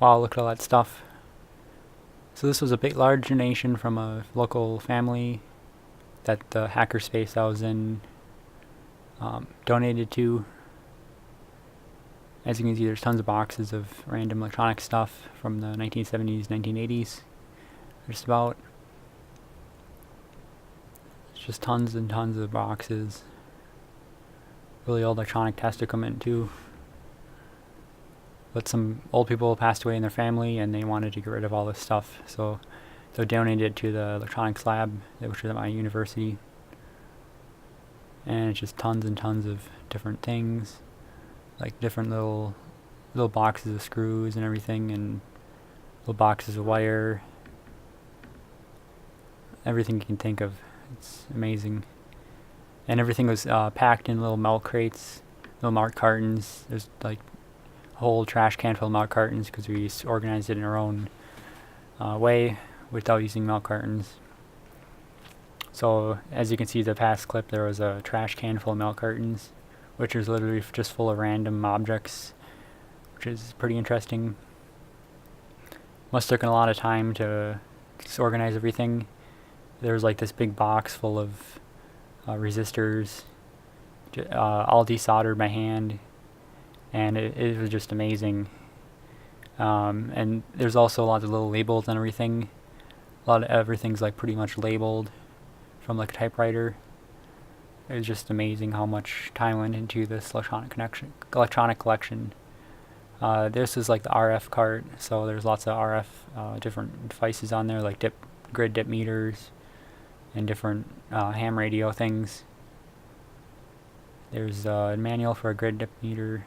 wow, look at all that stuff. So this was a big, large donation from a local family that the hackerspace I was in donated to. As you can see, there's tons of boxes of random electronic stuff from the 1970s, 1980s, just about. It's just tons and tons of boxes. Really old electronic test equipment too. But some old people passed away in their family and they wanted to get rid of all this stuff, so they donated it to the electronics lab, which is at my university. And it's just tons and tons of different things, like different little boxes of screws and everything, and little boxes of wire. Everything you can think of. It's amazing. And everything was packed in little milk crates, little milk cartons. There's like a whole trash can full of milk cartons because we organized it in our own way without using milk cartons. So as you can see, the past clip, there was a trash can full of milk cartons, which is literally just full of random objects, which is pretty interesting. Must have taken a lot of time to organize everything. There was like this big box full of resistors, all desoldered by hand, and it was just amazing. And there's also lots of little labels and everything. A lot of everything's like pretty much labeled from like a typewriter. It was just amazing how much time went into this electronic collection. This is like the RF cart, so there's lots of RF different devices on there, like grid dip meters and different ham radio things. There's a manual for a grid dip meter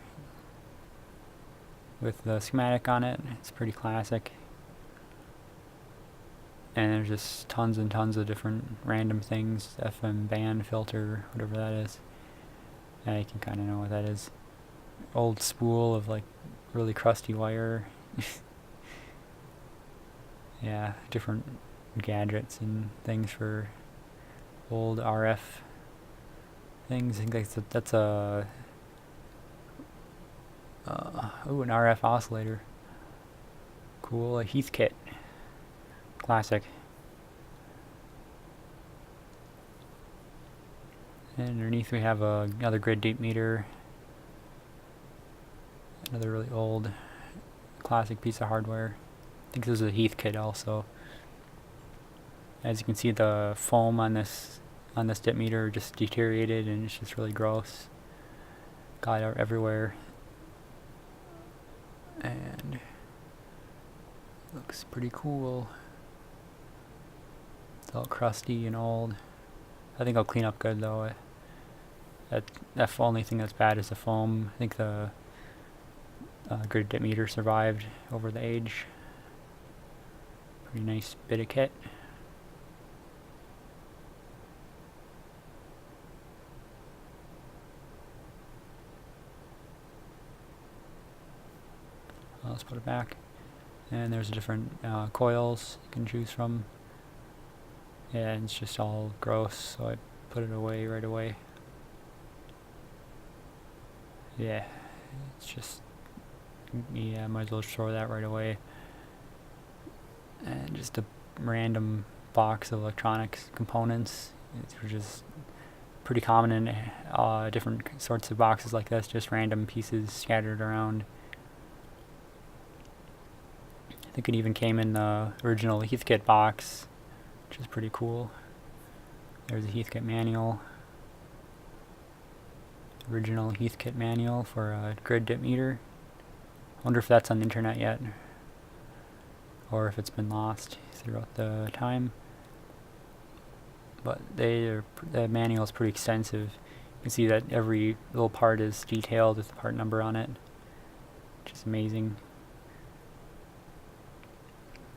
with the schematic on it. It's pretty classic. And there's just tons and tons of different random things. FM band filter, whatever that is. And you can kind of know what that is. Old spool of like really crusty wire. Yeah, different gadgets and things for old RF things. I think that's a an RF oscillator. Cool, a Heath kit. Classic. And underneath we have another grid deep meter. Another really old classic piece of hardware. I think this is a Heath kit also. As you can see, the foam on this dip meter just deteriorated and it's just really gross. Got it everywhere. And looks pretty cool. It's all crusty and old. I think I'll clean up good though. That only thing that's bad is the foam. I think the grid dip meter survived over the age. Pretty nice bit of kit. Let's put it back. And there's different coils you can choose from. Yeah, and it's just all gross, so I put it away right away. Yeah, it's just, yeah, might as well throw that right away. And just a random box of electronics components, which is pretty common in different sorts of boxes like this, just random pieces scattered around. I think it even came in the original Heathkit box, which is pretty cool. There's a Heathkit manual. Original Heathkit manual for a grid dip meter. I wonder if that's on the internet yet, or if it's been lost throughout the time. But the manual is pretty extensive. You can see that every little part is detailed with the part number on it, which is amazing.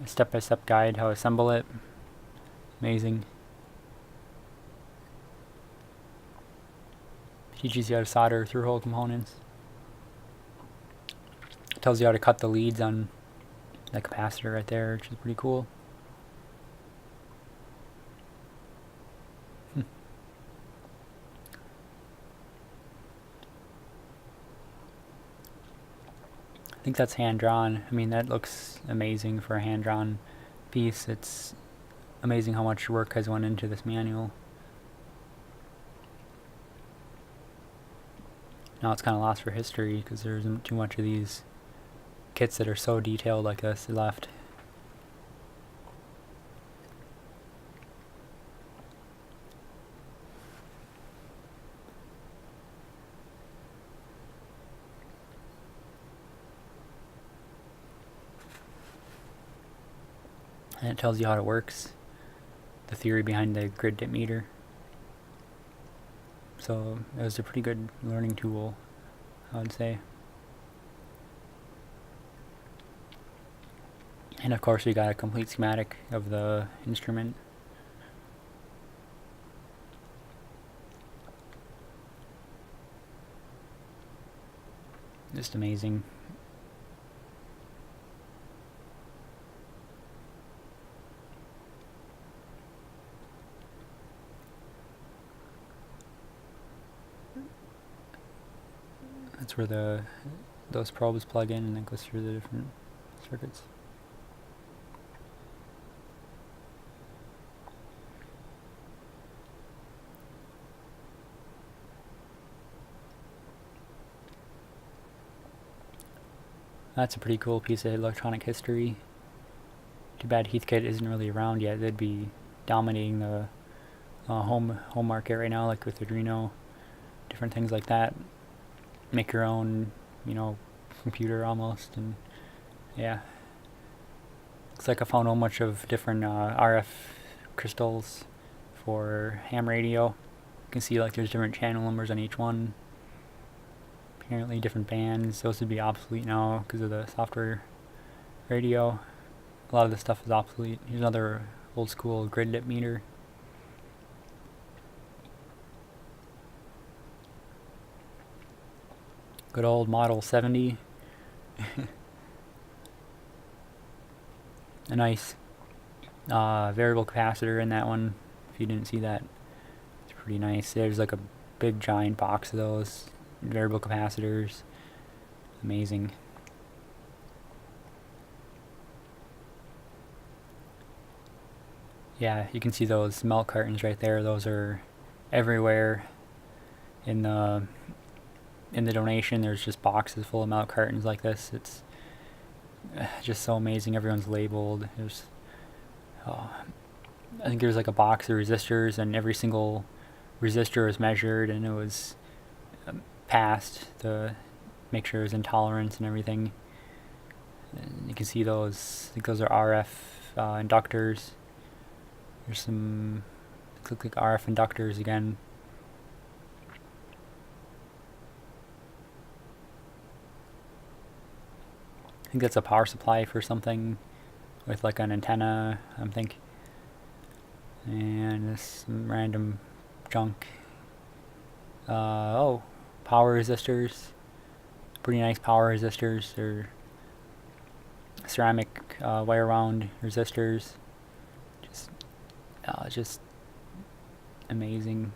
A step-by-step guide how to assemble it. Amazing. Teaches you how to solder through-hole components. Tells you how to cut the leads on that capacitor right there, which is pretty cool. think that's hand-drawn. I mean, that looks amazing for a hand-drawn piece. It's amazing how much work has went into this manual. Now it's kind of lost for history because there isn't too much of these kits that are so detailed like this left. And it tells you how it works, the theory behind the grid dip meter. So it was a pretty good learning tool, I would say. And of course we got a complete schematic of the instrument. Just amazing. That's where those probes plug in and then goes through the different circuits. That's a pretty cool piece of electronic history. Too bad Heathkit isn't really around yet. They'd be dominating the home market right now, like with Arduino, different things like that. Make your own, computer almost, and yeah. Looks like I found a whole bunch of different RF crystals for ham radio. You can see like there's different channel numbers on each one. Apparently different bands. Those would be obsolete now because of the software radio. A lot of this stuff is obsolete. Here's another old school grid dip meter. Good old Model 70. A nice variable capacitor in that one. If you didn't see that, it's pretty nice. There's like a big giant box of those variable capacitors. Amazing. Yeah, you can see those milk cartons right there. Those are everywhere in the donation. There's just boxes full of milk cartons like this. It's just so amazing. Everyone's labeled. I think there's like a box of resistors, and every single resistor was measured, and it was passed to make sure there's intolerance and everything. And you can see those. I think those are RF inductors. There's some look like RF inductors again. I think that's a power supply for something with like an antenna, I think. And this some random junk. Power resistors. Pretty nice power resistors. They're ceramic wire wound resistors. Just amazing.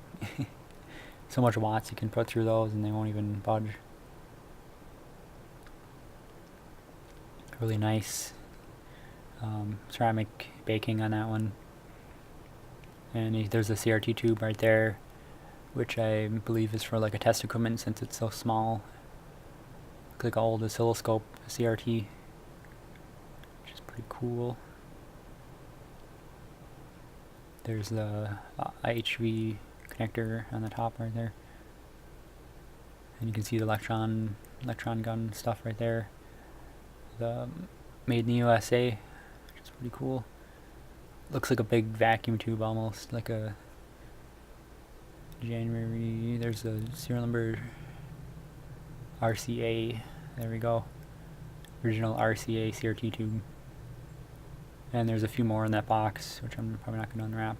So much watts you can put through those and they won't even budge. Really nice ceramic baking on that one. And there's a CRT tube right there, which I believe is for like a test equipment since it's so small. Looks like an old oscilloscope CRT, which is pretty cool. There's the IHV connector on the top right there. And you can see the electron gun stuff right there. The made in the USA, which is pretty cool. Looks like a big vacuum tube almost, like a January. There's a serial number RCA. There we go. Original RCA CRT tube. And there's a few more in that box, which I'm probably not going to unwrap.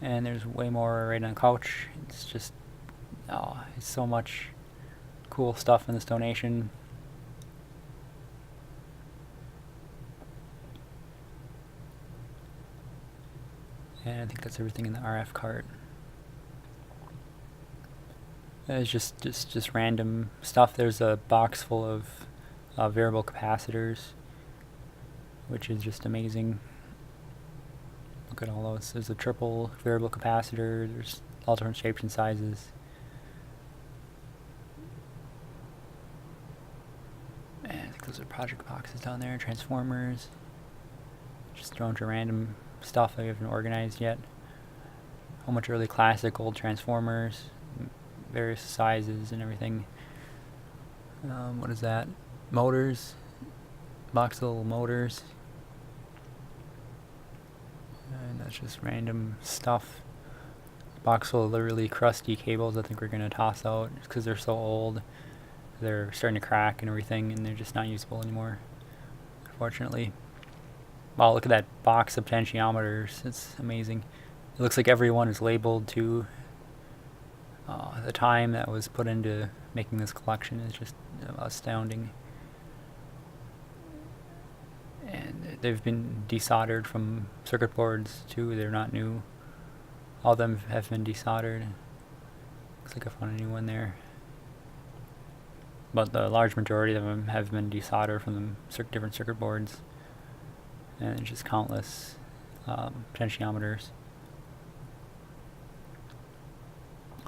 And there's way more right on the couch. It's just, it's so much cool stuff in this donation. And I think that's everything in the RF cart. It's just random stuff. There's a box full of variable capacitors, which is just amazing. Look at all those. There's a triple variable capacitor. There's all different shapes and sizes. And I think those are project boxes down there. Transformers. Just thrown to random stuff I haven't organized yet. A whole bunch of really classic old transformers, various sizes and everything. What is that? Motors. Box of little motors. And that's just random stuff. Box full of really crusty cables I think we're going to toss out because they're so old. They're starting to crack and everything, and they're just not usable anymore, unfortunately. Wow, look at that box of potentiometers. It's amazing. It looks like every one is labeled too. The time that was put into making this collection is just astounding. And they've been desoldered from circuit boards too. They're not new. All of them have been desoldered. Looks like I found a new one there. But the large majority of them have been desoldered from the different circuit boards. And it's just countless potentiometers.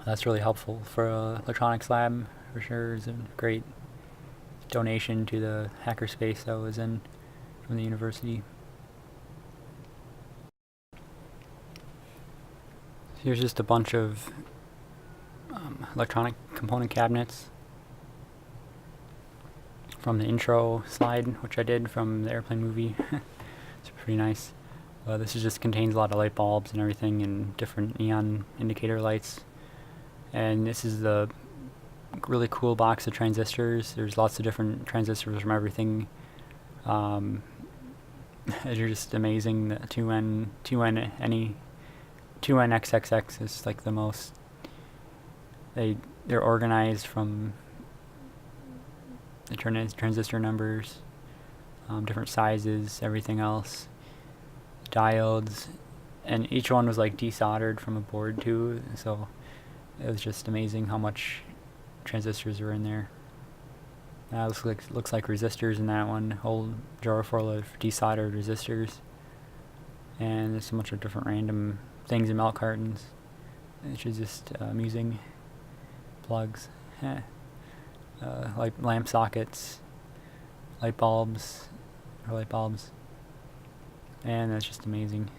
That's really helpful for an electronics lab, for sure. It's a great donation to the hackerspace I was in from the university. Here's just a bunch of electronic component cabinets from the intro slide, which I did from the airplane movie. It's pretty nice. This just contains a lot of light bulbs and everything, and different neon indicator lights. And this is the really cool box of transistors. There's lots of different transistors from everything. They're just amazing. The 2NXXX is like the most. They're organized from the transistor numbers, different sizes, everything else, diodes, and each one was like desoldered from a board too. So it was just amazing how much transistors were in there. Looks like resistors in that one. Whole drawer full of desoldered resistors, and there's a bunch of different random things in milk cartons. Which is just amusing. Plugs, like lamp sockets, light bulbs, and that's just amazing.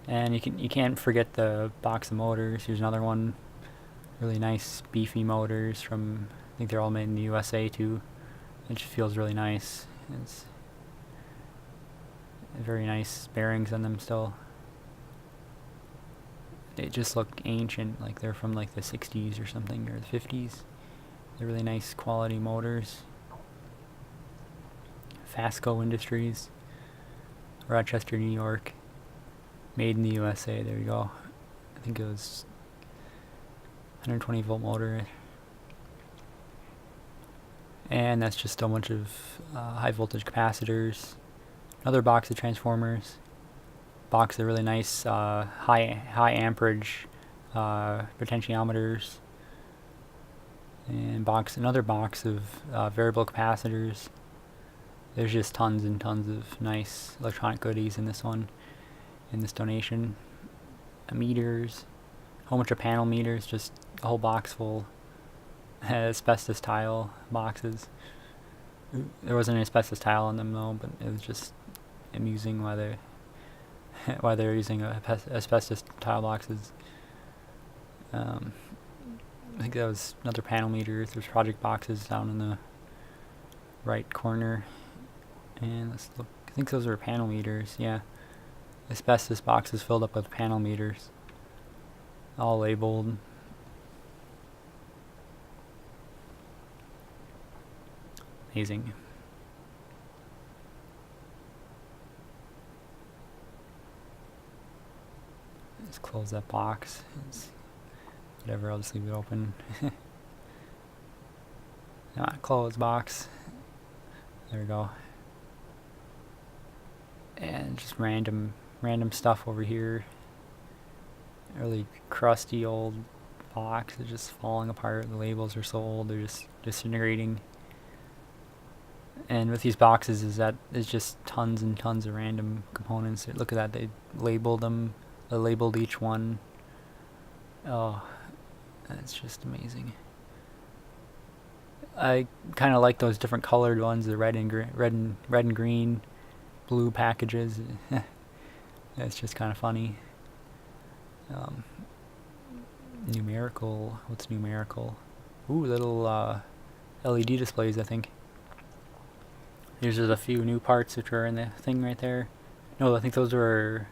And you can't forget the box of motors. Here's another one. Really nice beefy motors from, I think they're all made in the USA too. It just feels really nice. It's very nice bearings on them still. They just look ancient, like they're from like the 60s or something, or the 50s. They're really nice quality motors. Fasco Industries, Rochester, New York. Made in the USA, there you go. I think it was 120 volt motor. And that's just a bunch of high voltage capacitors. Another box of transformers. Box of really nice high amperage potentiometers. And another box of variable capacitors. There's just tons and tons of nice electronic goodies in this one, in this donation. Meters, a whole bunch of panel meters, just a whole box full. Asbestos tile boxes. There wasn't any asbestos tile on them though, but it was just amusing why they're using asbestos tile boxes. I think that was another panel meter. There's project boxes down in the right corner. And let's look. I think those are panel meters. Yeah, asbestos boxes filled up with panel meters, all labeled. Amazing. Just close that box. Whatever, I'll just leave it open. Not close box. There we go. And just random stuff over here. Really crusty old box. It's just falling apart. The labels are so old, they're just disintegrating. And with these boxes is that it's just tons and tons of random components. Look at that, they labeled them. They labeled each one. Oh, that's just amazing. I kind of like those different colored ones, the red and green, blue packages. It's just kind of funny. Numerical. What's numerical? Ooh, little LED displays, I think. Here's just a few new parts which are in the thing right there. No, I think those were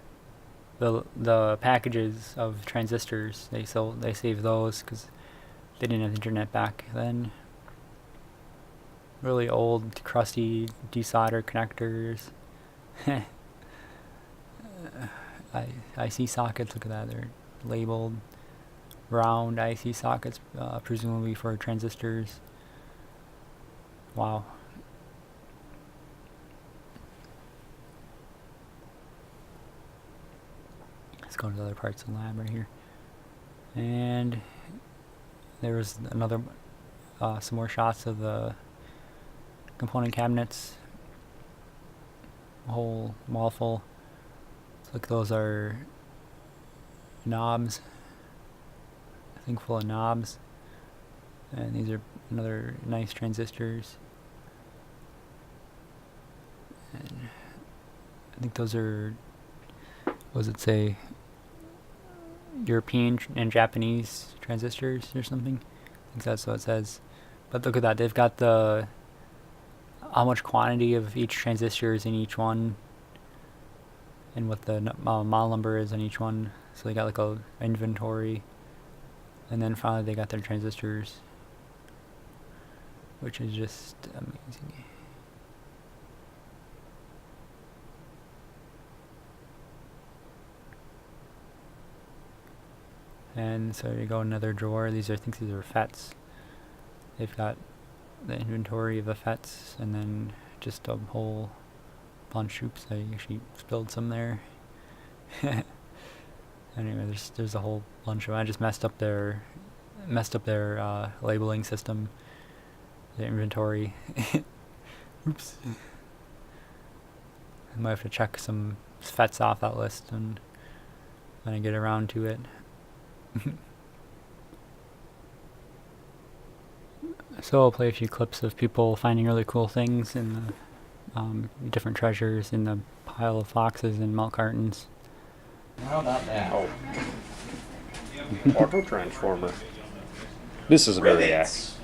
the packages of transistors. They saved those because they didn't have internet back then. Really old, crusty desolder connectors. IC sockets. Look at that. They're labeled round IC sockets, presumably for transistors. Wow. Let's go to the other parts of the lab right here. And there was another, some more shots of the component cabinets. A whole wall full. Look, those are knobs. I think full of knobs. And these are another nice transistors. And I think those are, what does it say? European and Japanese transistors or something. I think that's what it says. But look at that, they've got the how much quantity of each transistor is in each one, and what the model number is on each one. So they got like a inventory, and then finally they got their transistors, which is just amazing. And so you go another drawer. I think these are FETs. They've got the inventory of the FETs, and then just a whole bunch. Oops, I actually spilled some there. Anyway, there's a whole bunch of. I just messed up their labeling system, the inventory. Oops. I might have to check some FETs off that list when I get around to it. So I'll play a few clips of people finding really cool things in the different treasures in the pile of boxes and milk cartons. How about that? Oh. Auto transformer. This is a very axe.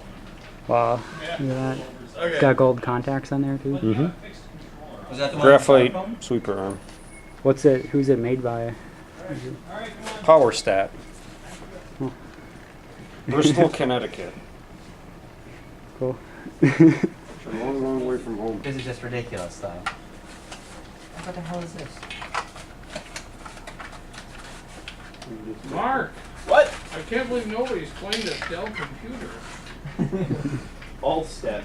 Wow, look at that. It's got gold contacts on there too. Mm-hmm. Was that the one Graphite sweeper arm. What's it? Who's it made by? Power stat. Oh. Bristol, Connecticut. Cool. It's a long, long way from home. This is just ridiculous, though. What the hell is this? Mark! What? I can't believe nobody's playing this Dell computer. All stat.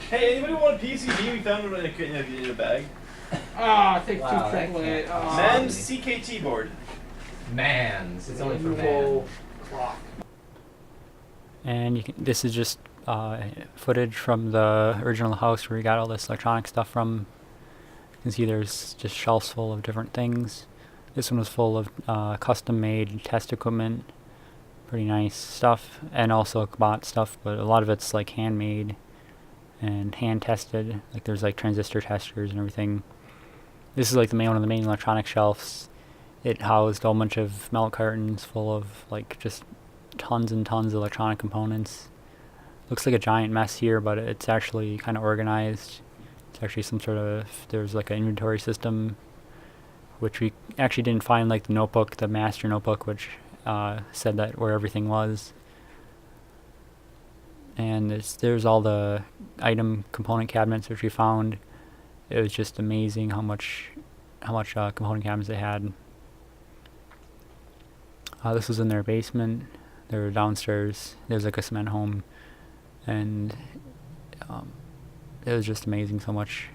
Hey, anybody want a PCB? We found one in a bag. Ah, take Wow, two that AAA. can't- Men's CKT board. Mans. It's only for Full man. clock. And this is just footage from the original house where we got all this electronic stuff from. You can see there's just shelves full of different things. This one was full of custom-made test equipment, pretty nice stuff, and also bought stuff, but a lot of it's like handmade and hand-tested. Like there's like transistor testers and everything. This is like one of the main electronic shelves. It housed a whole bunch of milk cartons full of like just tons and tons of electronic components. Looks like a giant mess here, but it's actually kind of organized. It's actually some sort of, there's like an inventory system, which we actually didn't find, like the notebook, the master notebook, which said that where everything was. And there's all the item component cabinets which we found. It was just amazing how much component cabinets they had. This was in their basement. They were downstairs. There's like a cement home, and it was just amazing. So much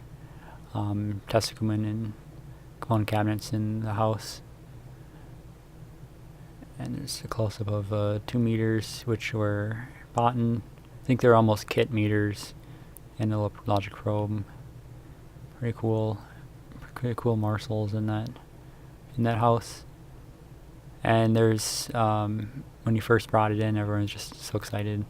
test equipment and component cabinets in the house. And there's a close-up of 2 meters, which were bought in. I think they're almost kit meters, and the little logic probe. Pretty cool morsels in that house. And there's when you first brought it in, everyone was just so excited.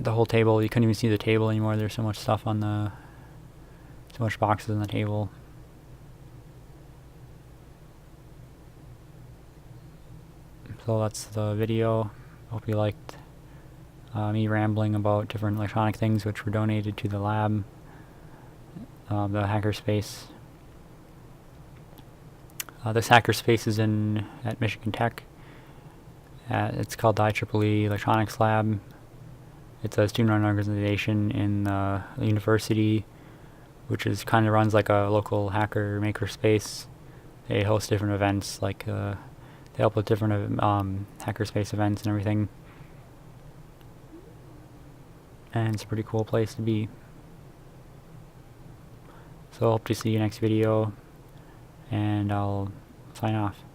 The whole table, you couldn't even see the table anymore. There's so much stuff on so much boxes on the table. So that's the video. Hope you liked me rambling about different electronic things which were donated to the lab, the hackerspace. This hackerspace is at Michigan Tech. It's called the IEEE Electronics Lab. It's a student-run organization in the university, which kind of runs like a local hacker makerspace. They host different events, like they help with different hackerspace events and everything. And it's a pretty cool place to be. So hope to see you next video, and I'll sign off.